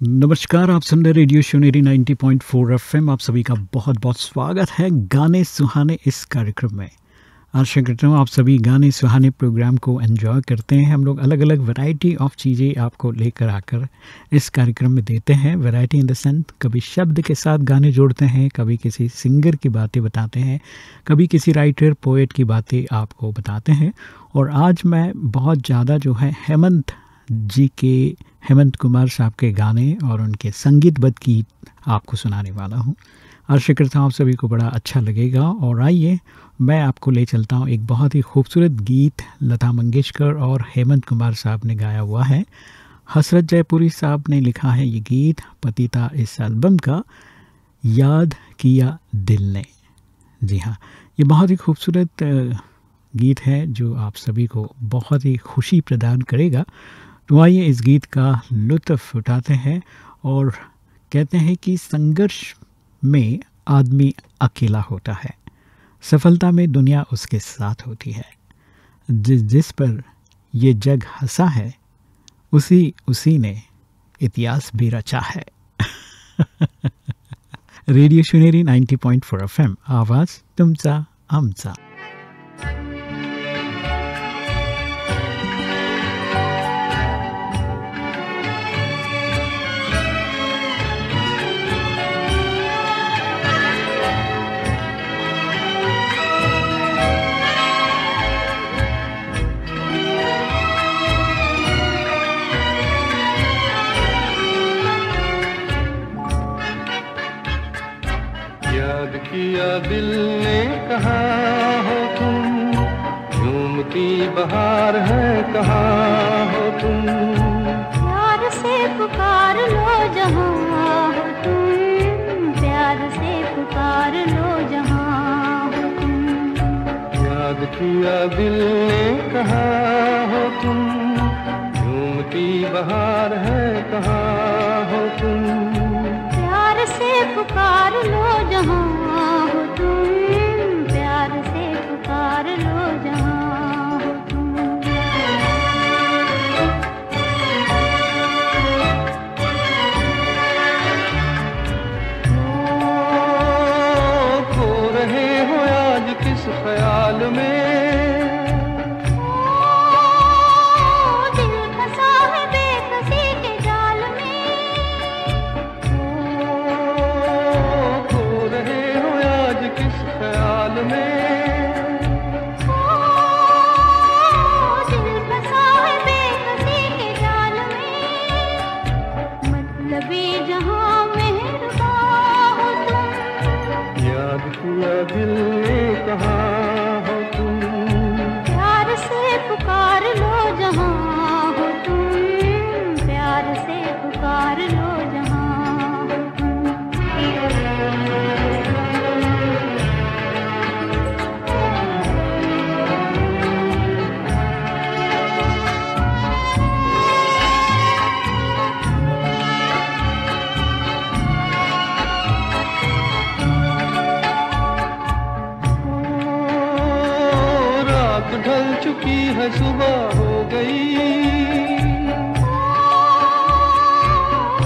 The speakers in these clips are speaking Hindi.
नमस्कार, आप सुन रहे रेडियो शोनेरी 90.4 एफएम। आप सभी का बहुत बहुत स्वागत है गाने सुहाने इस कार्यक्रम में। आशा करता हूँ आप सभी गाने सुहाने प्रोग्राम को एंजॉय करते हैं। हम लोग अलग अलग वैरायटी ऑफ चीज़ें आपको लेकर आकर इस कार्यक्रम में देते हैं। वैरायटी इन द सेंस, कभी शब्द के साथ गाने जोड़ते हैं, कभी किसी सिंगर की बातें बताते हैं, कभी किसी राइटर पोएट की बातें आपको बताते हैं। और आज मैं बहुत ज़्यादा जो है हेमंत कुमार साहब के गाने और उनके संगीतबद्ध गीत आपको सुनाने वाला हूँ। आशा करता हूँ आप सभी को बड़ा अच्छा लगेगा। और आइए मैं आपको ले चलता हूँ एक बहुत ही खूबसूरत गीत लता मंगेशकर और हेमंत कुमार साहब ने गाया हुआ है। हसरत जयपुरी साहब ने लिखा है ये गीत, पतिता इस एल्बम का, याद किया दिल ने। जी हाँ, ये बहुत ही खूबसूरत गीत है जो आप सभी को बहुत ही खुशी प्रदान करेगा। तो आइए इस गीत का लुत्फ़ उठाते हैं और कहते हैं कि संघर्ष में आदमी अकेला होता है, सफलता में दुनिया उसके साथ होती है। जिस पर ये जग हंसा है, उसी ने इतिहास भी रचा है। रेडियो शोनेरी 90.4 एफएम, आवाज़ तुमचा आमचा। किया दिल ने, कहाँ हो तुम, झूमती बहार है कहाँ हो तुम, प्यार से पुकार लो जहाँ हो तुम, प्यार से पुकार लो जहाँ हो तुम। याद किया दिल ने, कहाँ हो तुम, झूमती बहार है कहाँ हो तुम, प्यार से पुकार लो जहाँ हो तुम, प्यार से पुकार लो जहाँ हो तुम। खो रहे हो आज किस ख्याल में, दिल ने, कहाँ हो तुम, प्यार से पुकार लो जहाँ हो तुम, प्यार से पुकार लो जहाँ हो तुम। ढल चुकी है, सुबह हो गई,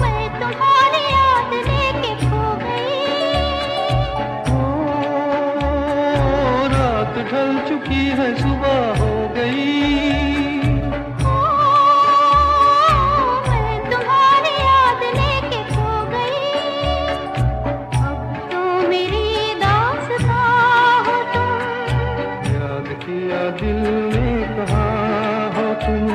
मैं तुम्हारी याद लेके खो गई। रात ढल चुकी है, सुबह हो गई, मैं तुम्हारी याद लेके खो गई। अब तो मेरी दास्तां हो तुम, याद किया दिल ने, कहाँ हो तुम,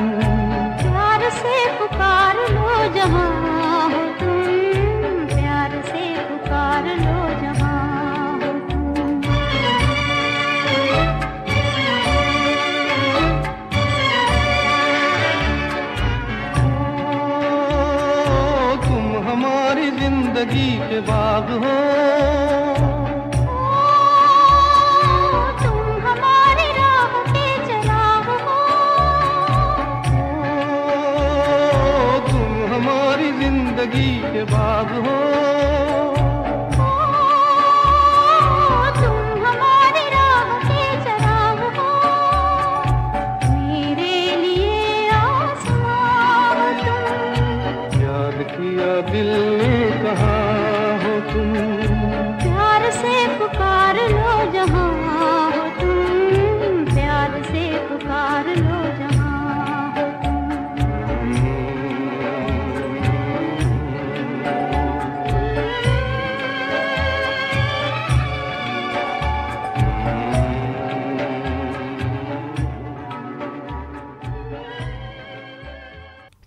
प्यार से पुकार लो जहाँ हो तुम, प्यार से पुकार लो जहाँ हो तुम।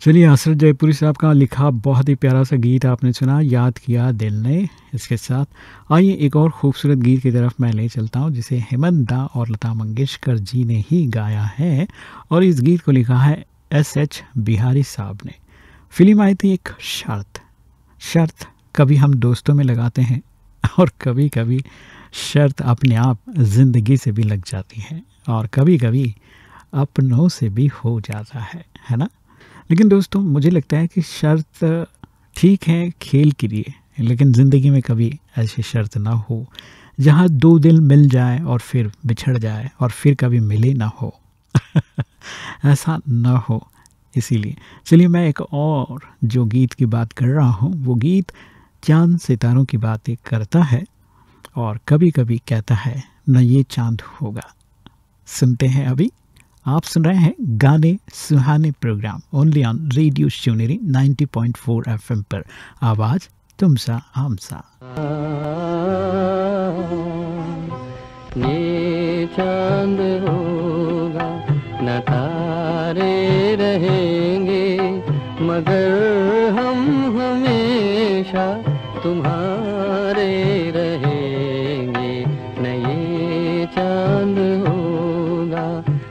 चलिए, असरत जयपुरी साहब का लिखा बहुत ही प्यारा सा गीत आपने सुना, याद किया दिल ने। इसके साथ आइए एक और खूबसूरत गीत की तरफ मैं ले चलता हूँ, जिसे हेमंत दा और लता मंगेशकर जी ने ही गाया है, और इस गीत को लिखा है एस.एच. बिहारी साहब ने। फिल्म आई थी एक शर्त। शर्त कभी हम दोस्तों में लगाते हैं और कभी कभी शर्त अपने आप ज़िंदगी से भी लग जाती है, और कभी कभी अपनों से भी हो जाता है ना। लेकिन दोस्तों, मुझे लगता है कि शर्त ठीक है खेल के लिए, लेकिन ज़िंदगी में कभी ऐसी शर्त ना हो जहाँ दो दिल मिल जाए और फिर बिछड़ जाए और फिर कभी मिले ना हो। ऐसा ना हो। इसीलिए चलिए, मैं एक और जो गीत की बात कर रहा हूँ, वो गीत चांद सितारों की बातें करता है और कभी कभी कहता है न ये चांद होगा। सुनते हैं अभी। आप सुन रहे हैं गाने सुहाने program only on radio Shivneri 90.4 FM पर। आवाज तुमसा हमसा। ये चांद होगा न तारे रहेंगे, मगर हम हमेशा तुम्हारे रहेंगे। न ये चांद होगा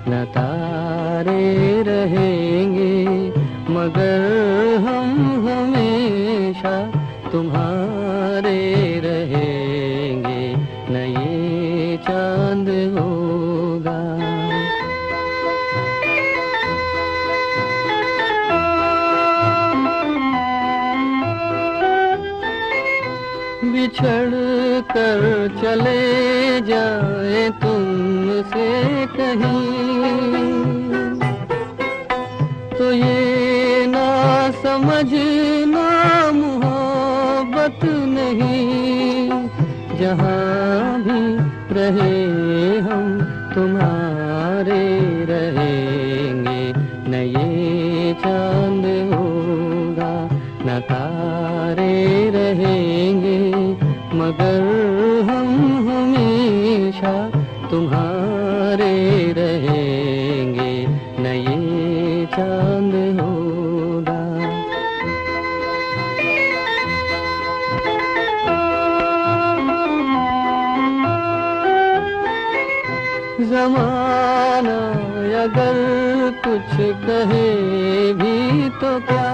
न तारे रहेंगे, मगर हम हमेशा तुम्हारे रहेंगे। न ये चांद होगा। बिछड़ कर चले जाए तुमसे कहीं, तो ये ना समझना मोहब्बत नहीं। जहाँ भी रहे हम तुम्हारे रहेंगे। न ये चांद होगा न तारे रहेंगे, मगर हम हमेशा तुम्हारे रहेंगे। न ये चांद होगा। ज़माना अगर कुछ कहे भी तो क्या,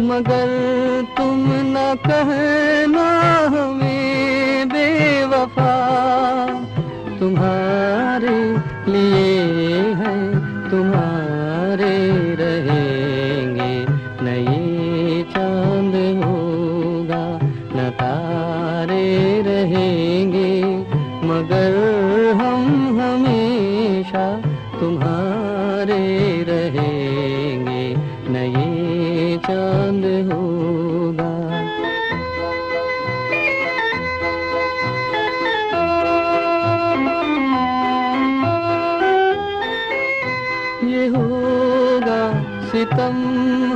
मगर तुम न कहना हमें बेवफा। तुम्हारे लिए है तुम्हारे रहेंगे। न ये चांद होगा न तारे रहेंगे, मगर हम हमेशा तुम्हारे रहेंगे। न ये चांद होगा। ये होगा सितम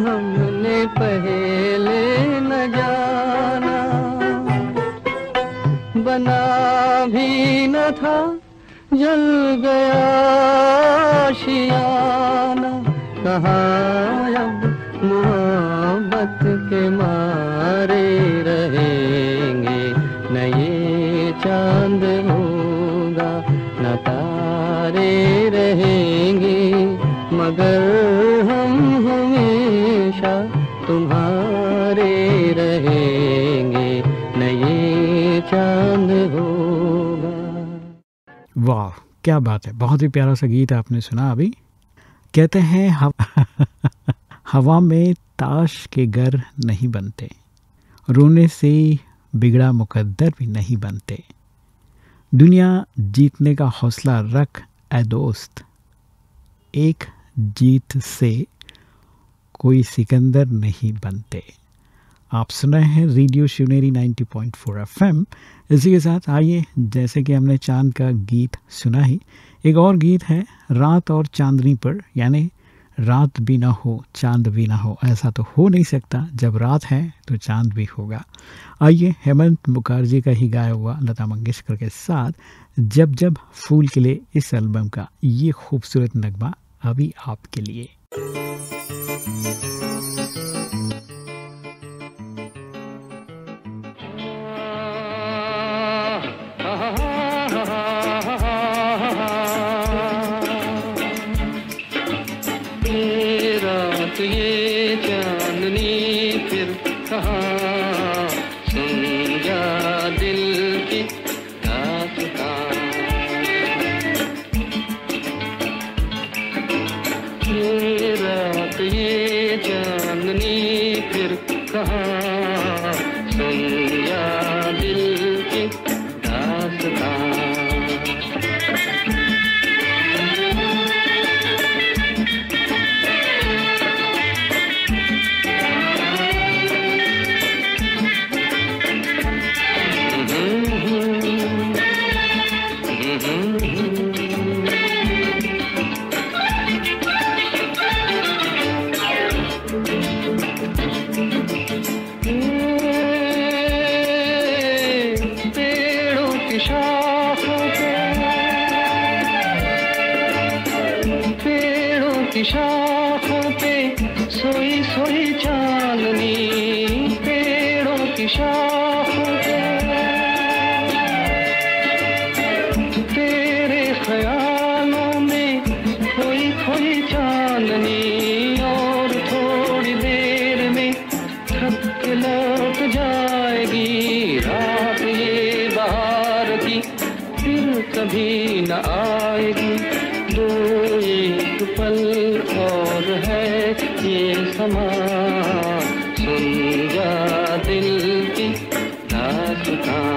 हमने पहले न जाना, बना भी न था जल गया शियाना। कहाँ अब मोहब्बत के मारे रहेंगे। न ये चांद होगा न तारे रहेंगे, मगर हम हमेशा तुम्हारे रहेंगे। न ये चांद होगा। वाह, क्या बात है। बहुत ही प्यारा सा गीत आपने सुना अभी। कहते हैं हवा में ताश के घर नहीं बनते, रोने से बिगड़ा मुकद्दर भी नहीं बनते। दुनिया जीतने का हौसला रख ऐ दोस्त, एक जीत से कोई सिकंदर नहीं बनते। आप सुन रहे हैं रेडियो शिवनेरी 90.4 FM। इसी के साथ आइए, जैसे कि हमने चांद का गीत सुना ही, एक और गीत है रात और चांदनी पर, यानी रात भी ना हो चांद भी ना हो, ऐसा तो हो नहीं सकता। जब रात है तो चांद भी होगा। आइए, हेमंत मुखर्जी का ही गाया हुआ लता मंगेशकर के साथ जब जब फूल खिले इस एल्बम का ये खूबसूरत नगमा अभी आपके लिए। रात ये चांदनी फिर कहाँ, सुन जा दिल की दास्तां। ये रात ये चांदनी फिर कहाँ, सुन जा दिल की दास्तां। शाखों पे सोई सोई चांदनी, पेड़ों की शाखों पे तेरे ख्यालों में खोई खोई चांदनी। और थोड़ी देर में थक के लौट जाएगी रात ये बहार की, फिर कभी न आएगी। दो एक पल और है ये समा, सुन जा दिल की दास्तां।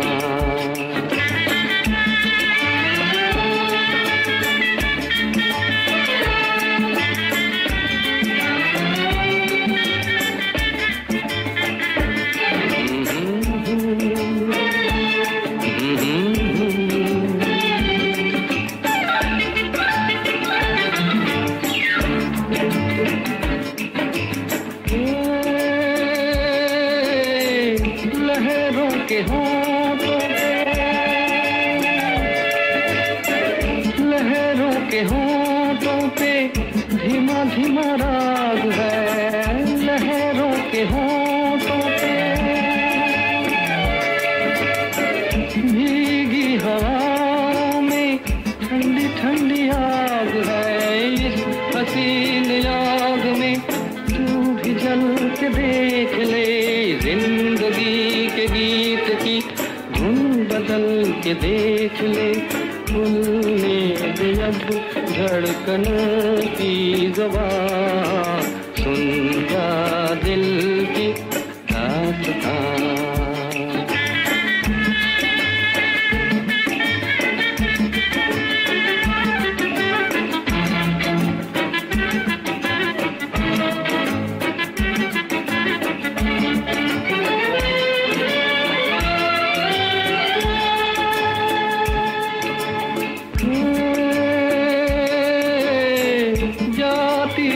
लहरों के होंठों पे धीमा धीमा राग है, लहरों के होंठों पे भीगी हवाओं में ठंडी ठंडी आग है। इस हसीन आग में तू भी जल के देख ले, जिंदगी के गीत की धुन बदल के देख ले। खुलने दे अब धड़कनों की ज़बान, सुन जा दिल की दास्तां।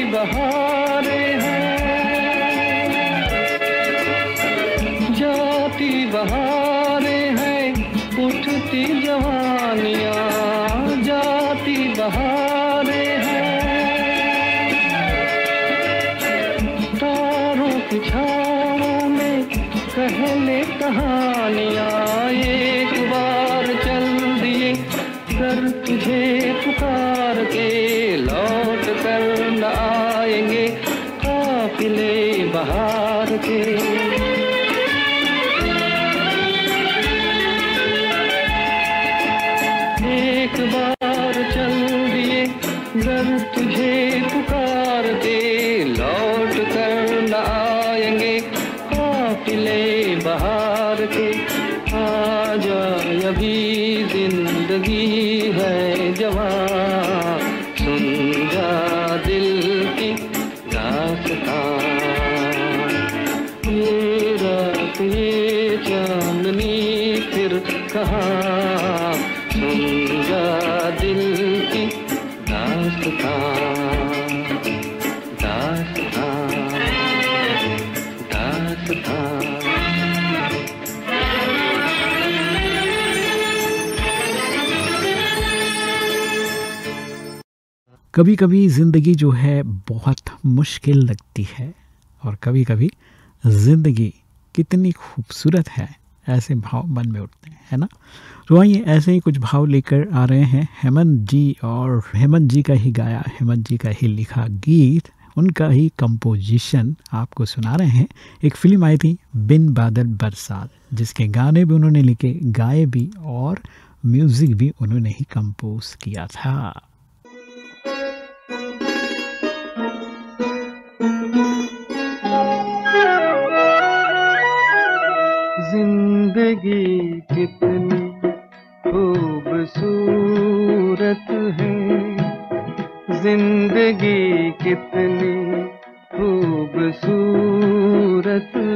बहारें हैं, जाती बहारें हैं, उठती जवानियाँ। जाती बहारें हैं, तारों की छाँव में कहले कहानियाँ। एक बार चल दिए कर तुझे पुकार के, लौट कर न आएंगे काफिले बहार के। एक बार चल दिए घर तुझे पुकार के, लौट कर न आएंगे काफिले बहार के। आजा अभी जिंदगी है जवान, सुन जा दिल की दास्तां। ये रात ये चांदनी फिर कहाँ, सुन जा दिल की दास्तां। दास्तां दास्तां। कभी कभी ज़िंदगी जो है बहुत मुश्किल लगती है और कभी कभी ज़िंदगी कितनी खूबसूरत है, ऐसे भाव मन में उठते हैं, है ना। तो आइए ऐसे ही कुछ भाव लेकर आ रहे हैं हेमंत जी, और हेमंत जी का ही गाया, हेमंत जी का ही लिखा गीत, उनका ही कंपोजिशन आपको सुना रहे हैं। एक फिल्म आई थी बिन बादल बरसात, जिसके गाने भी उन्होंने लिखे, गाए भी और म्यूज़िक भी उन्होंने ही कंपोज किया था। जिंदगी कितनी खूबसूरत है, जिंदगी कितनी खूबसूरत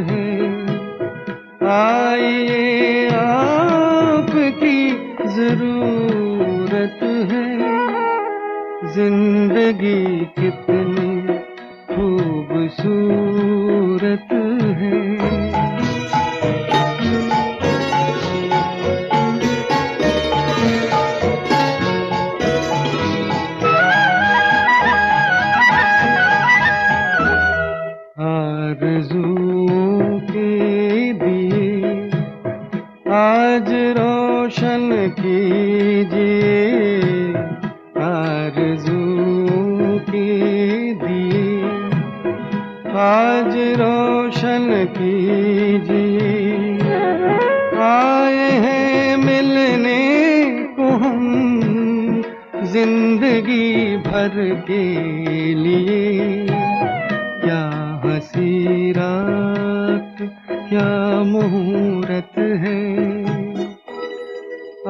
है। आइए आपकी जरूरत है, जिंदगी कितनी खूबसूरत है। आरज़ू के दिए आज रोशन कीजिए, आरज़ू के दिए आज रोशन कीजिए। आए हैं मिलने को हम जिंदगी भर के लिए, क्या हंसी रात क्या मुहूर्त है।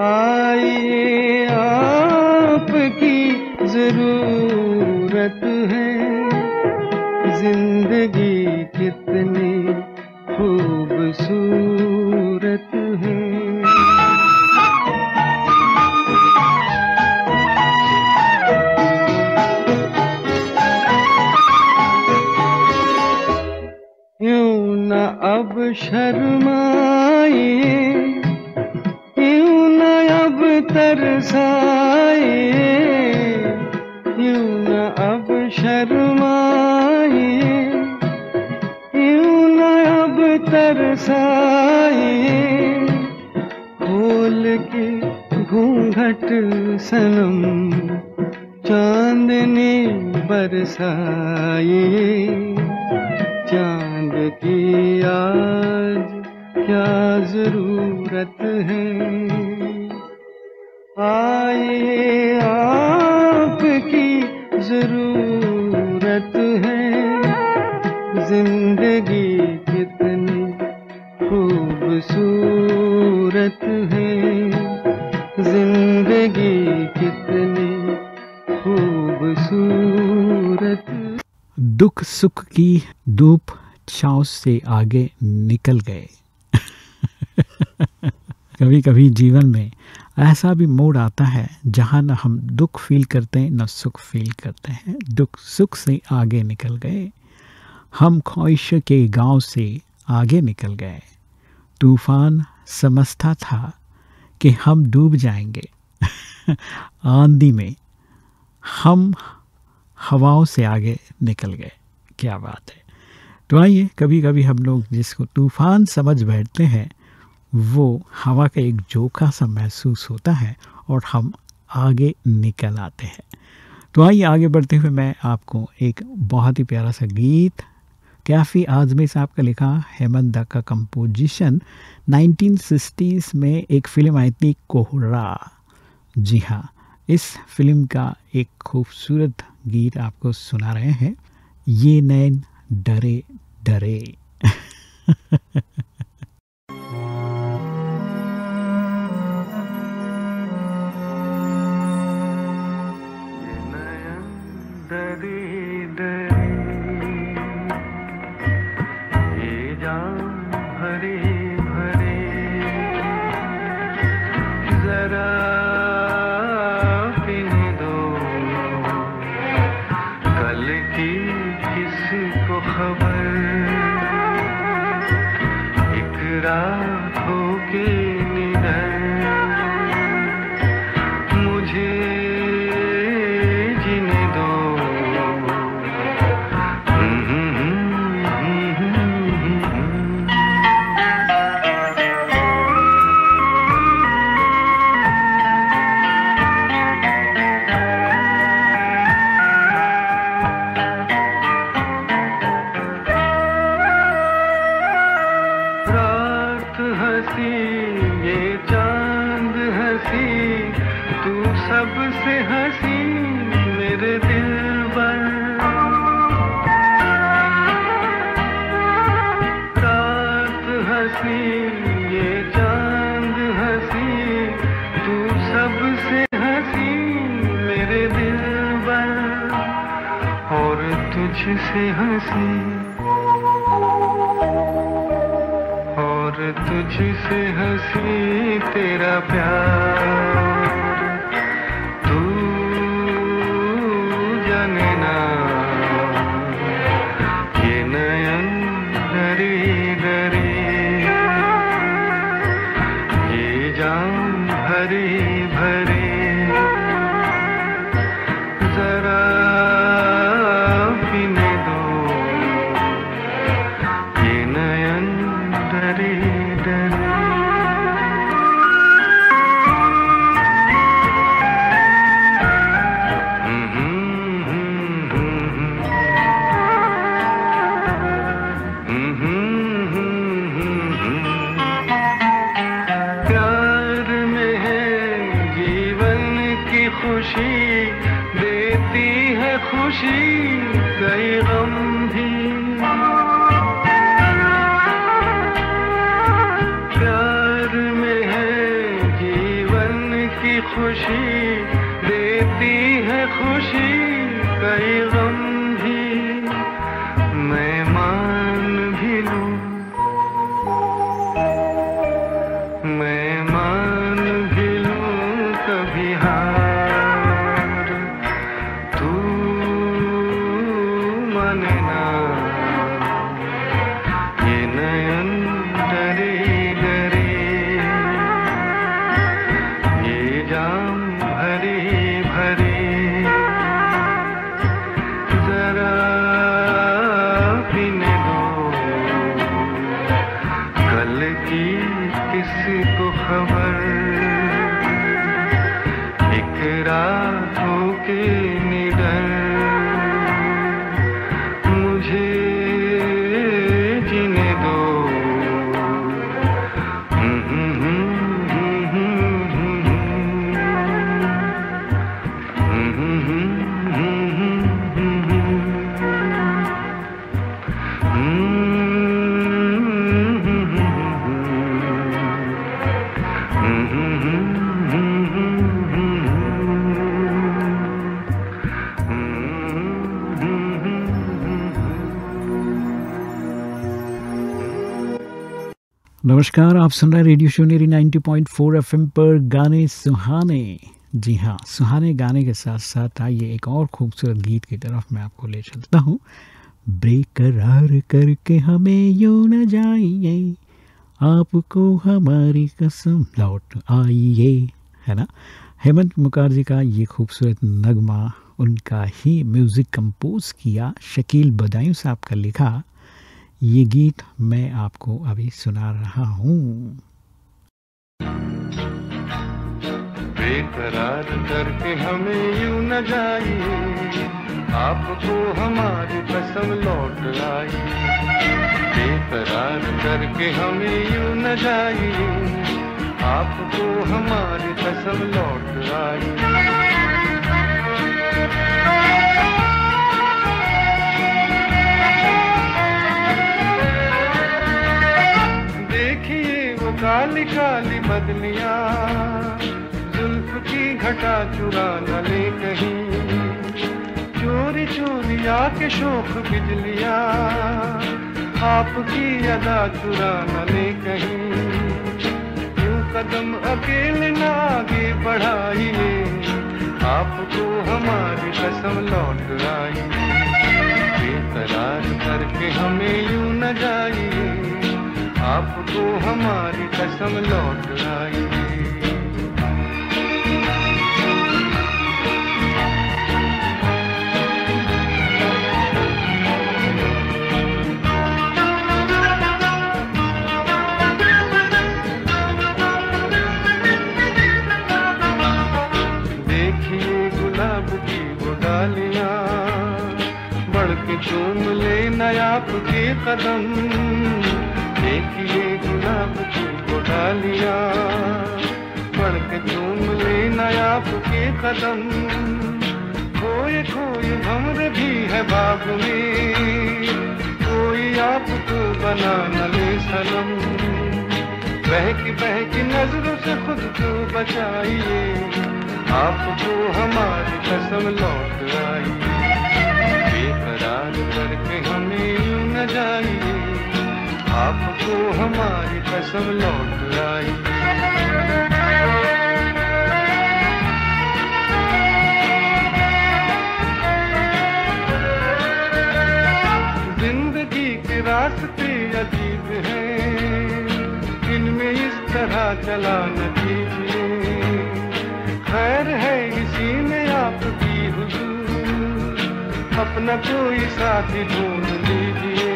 आइए आपकी जरूरत है, जिंदगी कितनी खूबसूरत है। अब शर्माइए, क्यों न अब तरसाइए, क्यों न अब शर्माइए, क्यों न अब तरसाइए। खोल के घूंघट सनम चांदनी बरसाइए, चांद की आज क्या जरूरत है। आइए आपकी जरूरत है, जिंदगी कितनी खूबसूरत है, जिंदगी कितनी खूबसूरत। दुख सुख की धूप छाँव से आगे निकल गए। कभी कभी जीवन में ऐसा भी मोड़ आता है जहाँ न हम दुख फील करते हैं न सुख फील करते हैं, दुख सुख से आगे निकल गए। हम ख्वाहिश के गांव से आगे निकल गए, तूफान समझता था कि हम डूब जाएंगे। आंधी में हम हवाओं से आगे निकल गए। क्या बात है। तो आइए, कभी कभी हम लोग जिसको तूफान समझ बैठते हैं वो हवा का एक झोंका सा महसूस होता है और हम आगे निकल आते हैं। तो आइए आगे बढ़ते हुए मैं आपको एक बहुत ही प्यारा सा गीत, कैफ़ी आज़मी साहब का लिखा, हेमंत दा का कंपोजिशन, 1960s में एक फ़िल्म आई थी कोहरा। जी हाँ, इस फिल्म का एक खूबसूरत गीत आपको सुना रहे हैं, ये नैन डरे डरे। रात सबसे हंसी मेरे दिलबर, रात हंसी ये चांद हंसी, तू सबसे हंसी मेरे दिलबर, और तुझसे हंसी, और तुझसे हंसी तेरा प्यार, तू जाने ना ये नयन डरी डरी, ये जाम भरी भरी, जरा पीने दो ये नयन डरी डरी। प्यार में है जीवन की खुशी, देती है खुशी कई गम भी, प्यार में है जीवन की खुशी, देती है खुशी कई गम भी, मैं मान भी लूं, मैं मान भी लूं कभी हार, तू माने ना ये नयन डरी डरी, ये जाम भरी भरी, जरा पीने दो कल की किसको खबर, एक रातों के निडर, मुझे जीने दो। नमस्कार, आप सुन रहे रेडियो शोनेरी 90.4 FM पर गाने सुहाने। जी हाँ, सुहाने गाने के साथ साथ आइए एक और खूबसूरत गीत की तरफ मैं आपको ले चलता हूँ। बेकरार करके हमें यूं न जाइए, आपको हमारी कसम लौट आइए, है ना। हेमंत मुखर्जी का ये खूबसूरत नगमा, उनका ही म्यूज़िक कंपोज किया, शकील बदायूं साहब का लिखा ये गीत मैं आपको अभी सुना रहा हूँ। बेकरार करके हमें यूं न जाइए, आपको हमारी कसम लौट आई, बेकरार करके हमें यूं न जाइए, आपको हमारी कसम लौट आई। काली काली बदलियां, जुल्फ की घटा चुरा न ले कहीं, चोरी चोरी आके शोख बिजलियां, आपकी अदा चुरा न ले कहीं, यूं कदम अकेले न आगे बढ़ाइए, आपको हमारी कसम लौट आई, बेकरार करके हमें यूं न जाइए, आपको हमारी कसम लौट आई। देखिए गुलाब की वो डालियां, बढ़ के चूम ले नया आपके कदम, देखिए गुलाब की वो डालियां, बढ़ के चूम ले नया आपके कदम, खोए खोए भंवर भी है बाग में, कोई आपको बना न ले सनम। बहकी नजरों से खुद को बचाइए, आपको हमारी कसम लौट आई। बेकरार करके हमें यूं न जाइए, आपको हमारी कसम लौट आई। जिंदगी के रास्ते अजीब हैं, इनमें इस तरह चला न कीजिए। खैर है इसी में आपकी हुजूर, अपना कोई साथी ढूंढ लीजिए।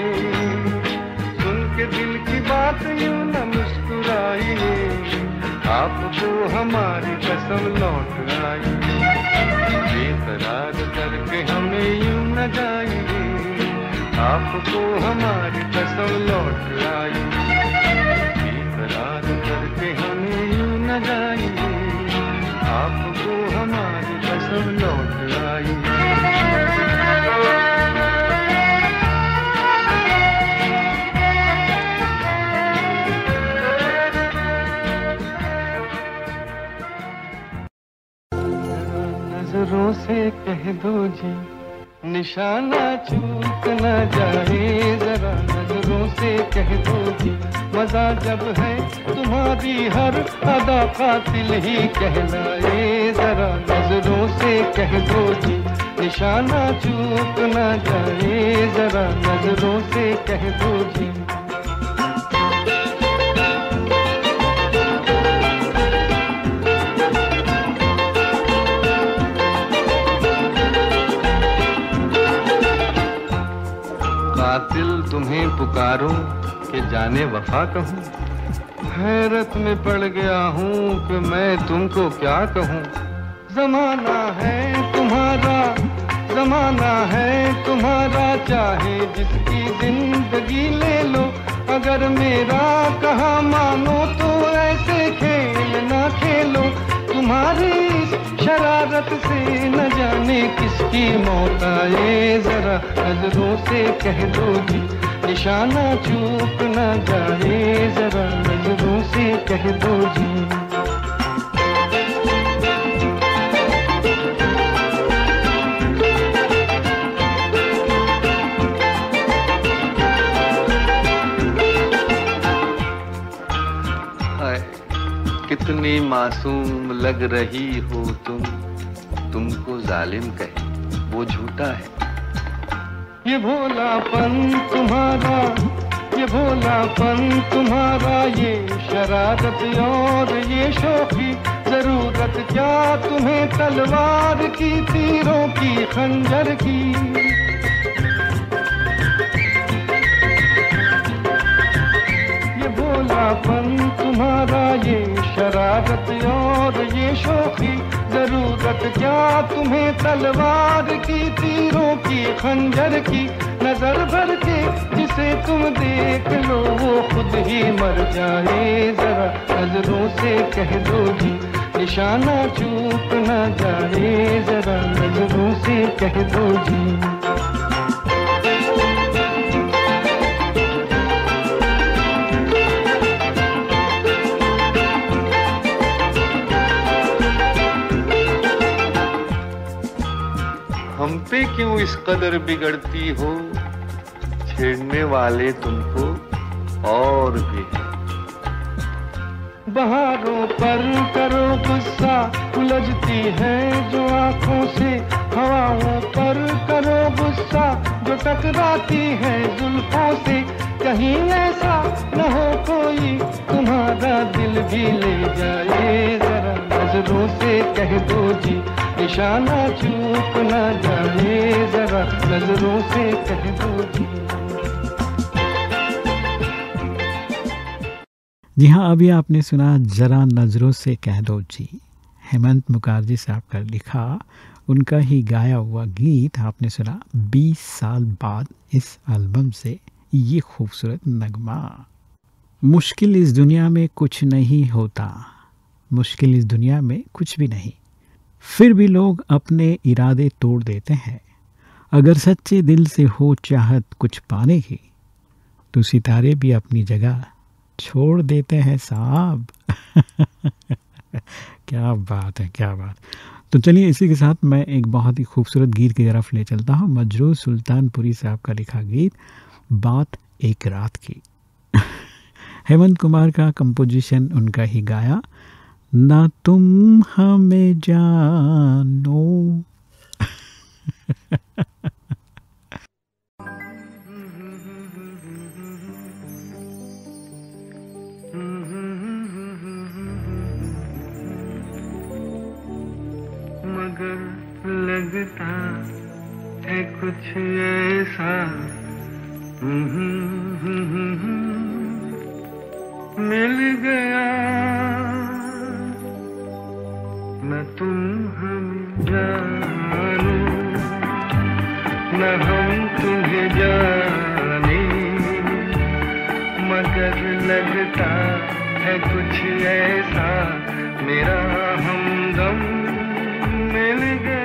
सुन के दिल की बात यूं न मुस्कुराइए, आपको हमारी कसम लौट आई। बेकरार करके हमें यूं न जाइए, आपको हमारी कसम लौट आई। बेकरार करके हमें यूं न जाइए, आपको हमारी कसम लौट आई। नजरों से कह दो जी, निशाना चूक न जाए। जरा नजरों से कह दो जी, मजा जब है तुम्हारी हर अदा कातिल ही कहलाए। जरा नजरों से कह दो जी, निशाना चूक न जाए। जरा नजरों से कह दो जी। कातिल तुम्हें पुकारूं कि जाने वफा कहूं, हैरत में पड़ गया हूं कि मैं तुमको क्या कहूं। जमाना है तुम्हारा, जमाना है तुम्हारा, चाहे जिसकी जिंदगी ले लो। अगर मेरा कहा मानो तो ऐसे खेल ना खेलो। तुम्हारी शरारत से न जाने किसकी मौत आए। जरा नजरों से कह दो जी, निशाना चूक न जाए। जरा नजरों से कह दो जी। कितनी मासूम लग रही हो तुम, तुमको जालिम कहे वो झूठा है। ये भोलापन तुम्हारा, ये भोलापन तुम्हारा, ये शरारत और ये शौकी। जरूरत क्या तुम्हें तलवार की, तीरों की, खंजर की। ये भोलापन तुम्हारा, ये शरारत और ये शौकी। जरूरत क्या तुम्हें तलवार की, तीरों की, खंजर की। नजर भर के जिसे तुम देख लो वो खुद ही मर जाए। जरा नजरों से कह दो जी, निशाना चूक न जाए। जरा नजरों से कह दो जी। हम पे क्यों इस कदर बिगड़ती हो, छेड़ने वाले तुमको और भी हैं। बहारों पर करो गुस्सा, उलझती है जो आंखों से। हवाओं पर करो गुस्सा, जो टकराती है जुल्फों से। कहीं ऐसा न हो कोई तुम्हारा दिल भी ले जाए। जरा नजरों से कह दो जी, निशाना चूक न जाए। जरा नजरों से कह दो जी। जी हाँ, अभी आपने सुना जरा नजरों से कह दो जी, हेमंत मुखर्जी साहब का लिखा, उनका ही गाया हुआ गीत आपने सुना 20 साल बाद इस एल्बम से ये खूबसूरत नगमा। मुश्किल इस दुनिया में कुछ नहीं होता, मुश्किल इस दुनिया में कुछ भी नहीं, फिर भी लोग अपने इरादे तोड़ देते हैं। अगर सच्चे दिल से हो चाहत कुछ पाने की, तो सितारे भी अपनी जगह छोड़ देते हैं साहब। क्या बात है, क्या बात। तो चलिए इसी के साथ मैं एक बहुत ही खूबसूरत गीत की तरफ ले चलता हूँ। मजरू सुल्तानपुरी साहब का लिखा गीत बात एक रात की। हेमंत कुमार का कंपोजिशन, उनका ही गाया। ना तुम हमें जानो। मगर लगता है कुछ ऐसा मिल गया, न तुम हम जानो न हम तुम्हें जाने, मगर लगता है कुछ ऐसा मेरा हमदम मिल गया।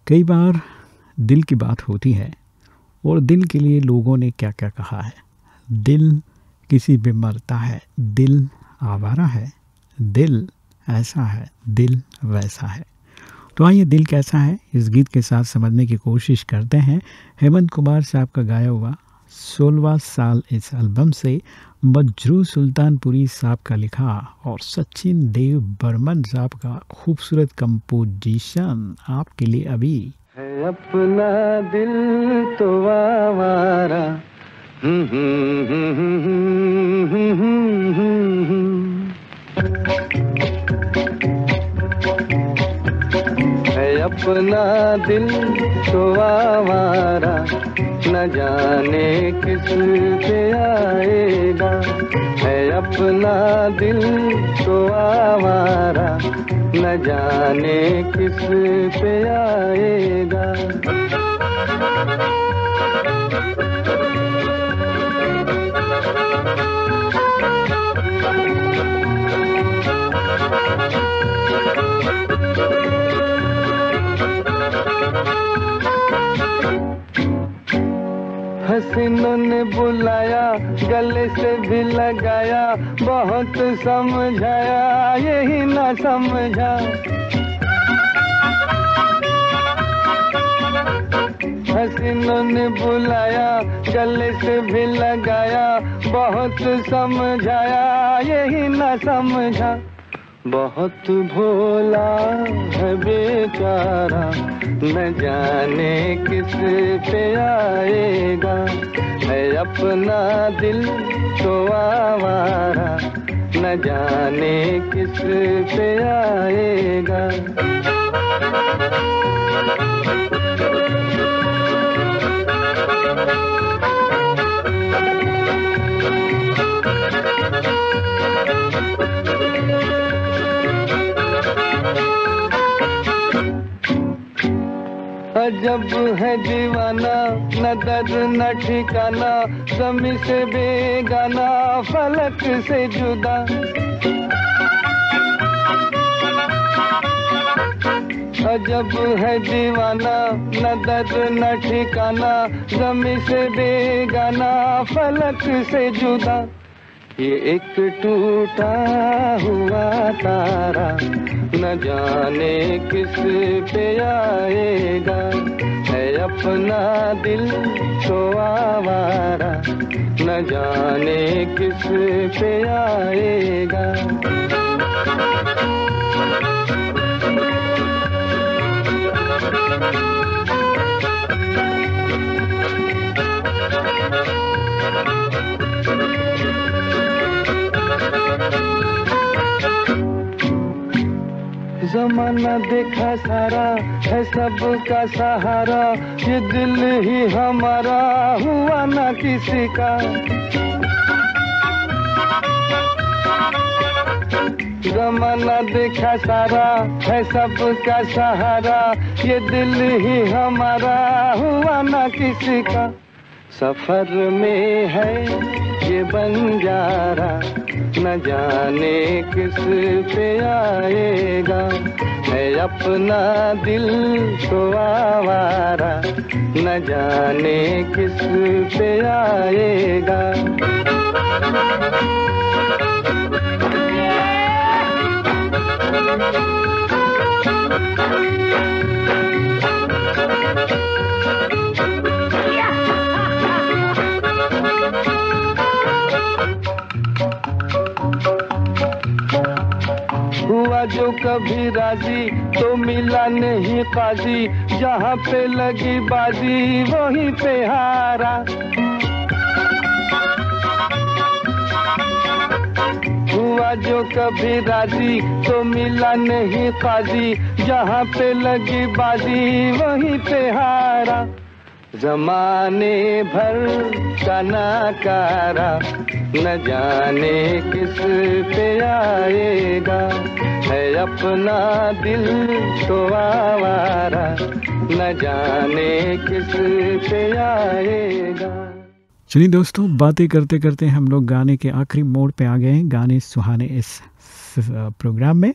कई बार दिल की बात होती है और दिल के लिए लोगों ने क्या क्या कहा है। दिल किसी पे मरता है, दिल आवारा है, दिल ऐसा है, दिल वैसा है। तो आइए दिल कैसा है इस गीत के साथ समझने की कोशिश करते हैं। हेमंत कुमार साहब का गाया हुआ 16वां साल इस एल्बम से मजरू सुल्तानपुरी साहब का लिखा और सचिन देव बर्मन साहब का खूबसूरत कंपोजिशन आपके लिए अभी है। अपना दिल तो आवारा है, अपना दिल तो आवारा न जाने किस पे आएगा। है अपना दिल तो आवारा न जाने किस पे आएगा। हसीनों ने बुलाया, गले से भी लगाया, बहुत समझाया यही ना समझा। हसीनों ने बुलाया, गले से भी लगाया, बहुत समझाया यही ना समझा। बहुत भोला है बेचारा, न जाने किस पे आएगा। है अपना दिल तो आवारा, न जाने किस पे आएगा। अजब है दीवाना, न दर्द न ठिकाना, ज़मीं से बेगाना, फलक से जुदा। अजब है दीवाना, न दर्द न ठिकाना, ज़मीं से बेगाना, फलक से जुदा। ये एक टूटा हुआ तारा, न जाने किस पे आएगा। है अपना दिल तो आवारा, न जाने किस पे आएगा। जमाना देखा सारा है सबका सहारा, ये दिल ही हमारा हुआ ना किसी का। जमाना देखा सारा है सबका सहारा, ये दिल ही हमारा हुआ ना किसी का। सफर में है ये बंजारा, न जाने किस पे आएगा। है अपना दिल तो आवारा, न जाने किस पे आएगा। हुआ जो कभी राजी तो मिला नहीं काजी, जहाँ पे लगी बाजी वहीं पे हारा। हुआ जो कभी राजी तो मिला नहीं काजी, जहाँ पे लगी बाजी वहीं पे हारा। जमाने भर का नाकारा, न जाने किस पे आएगा। है अपना दिल तो आवारा, न जाने किस पे आएगा। चलिए दोस्तों, बातें करते करते हम लोग गाने के आखिरी मोड़ पे आ गए हैं। गाने सुहाने इस प्रोग्राम में,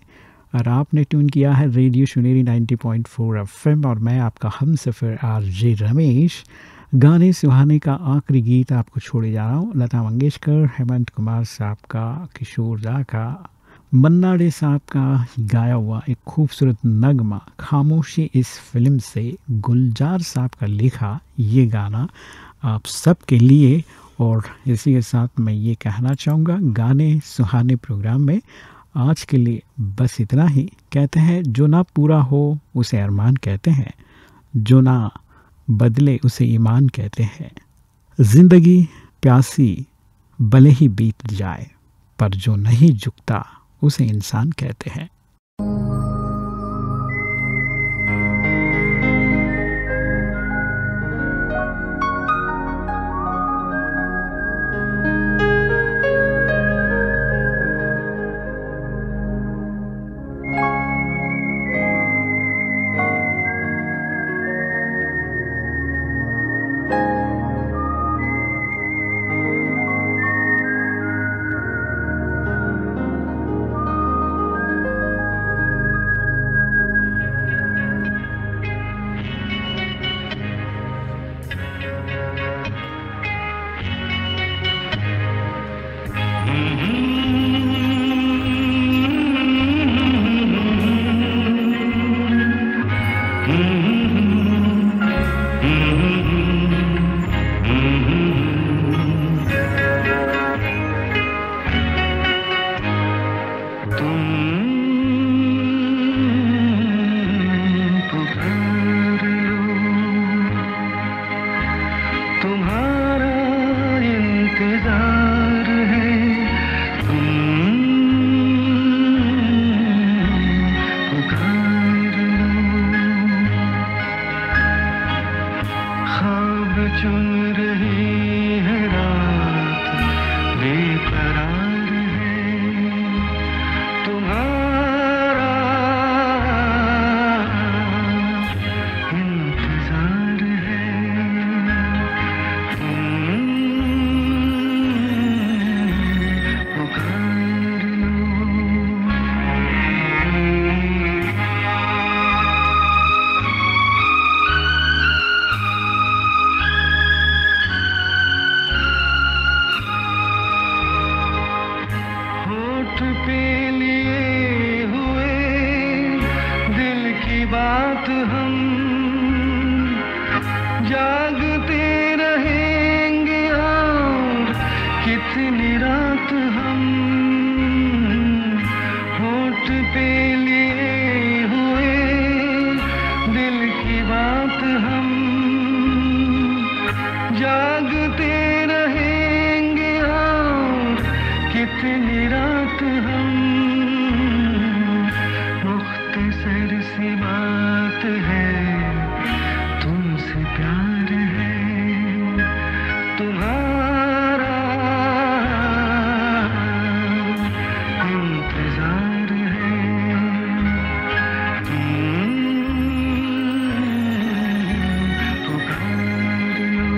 और आपने ट्यून किया है रेडियो सुनेरी 90.4 FM, और मैं आपका हमसफ़र आरजे रमेश। गाने सुहाने का आखिरी गीत आपको छोड़े जा रहा हूँ। लता मंगेशकर, हेमंत कुमार साहब का, किशोर दा का, मन्ना डे साहब का गाया हुआ एक खूबसूरत नगमा खामोशी इस फिल्म से गुलजार साहब का लिखा ये गाना आप सबके लिए। और इसी के साथ मैं ये कहना चाहूँगा, गाने सुहाने प्रोग्राम में आज के लिए बस इतना ही। कहते हैं जो ना पूरा हो उसे अरमान कहते हैं, जो ना बदले उसे ईमान कहते हैं। ज़िंदगी प्यासी भले ही बीत जाए, पर जो नहीं झुकता उसे इंसान कहते हैं। चुन रही है रात बेकरार है तुम्हारा इंतजार है पुकार लो होठ पे लिए हुए दिल की बात हम जागते रहेंगे और कितनी रात हम होठ पे लिए हुए दिल की बात हम जागते रहेंगे और कितनी रात हम मुख्तसर सी बात है तुमसे प्यार है तुम्हारा इंतजार है पुकार लो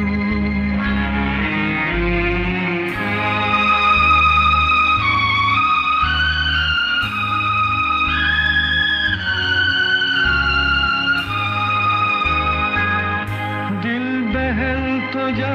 दिल बहल तो जा